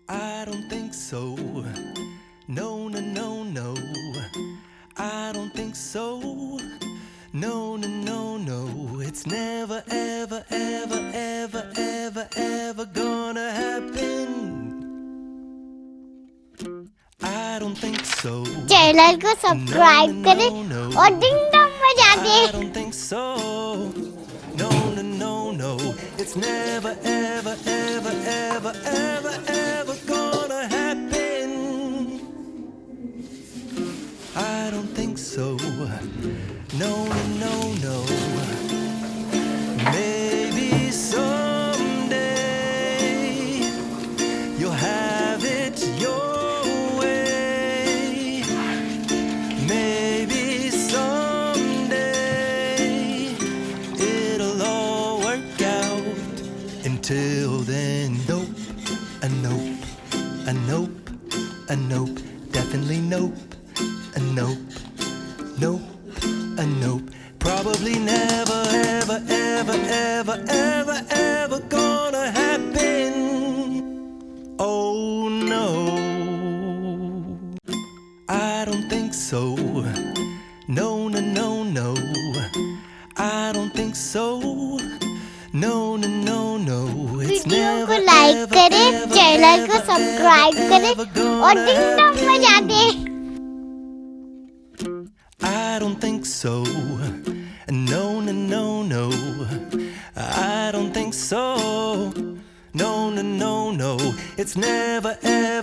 I don't think so. No, no, no, no. I don't think so. No, no, no, no. It's never, ever, ever, ever, ever, ever gonna happen. I don't think so. Channel को No, no, subscribe करें no, no. और ding dong बजा I दें। don't think so. No, no, no, no. It's never, ever, ever, ever, ever, ever gonna happen. I don't think so. No, no, no, no. Maybe someday you'll have it your way. Maybe someday it'll all work out. Until then, nope, a nope, a nope, a nope, definitely nope, a nope, nope, a nope. Probably never, ever, ever, ever, ever, ever gonna happen. Oh no, I don't think so. No, no, no, no. I don't think so. No, no, no, no. It's video never, को like ever, करें, ever, channel को ever, subscribe ever, करें ever और gonna ding dong बजा happen. दें। I don't think so. No, no, no, no. I don't think so. No, no, no, no. It's never, ever,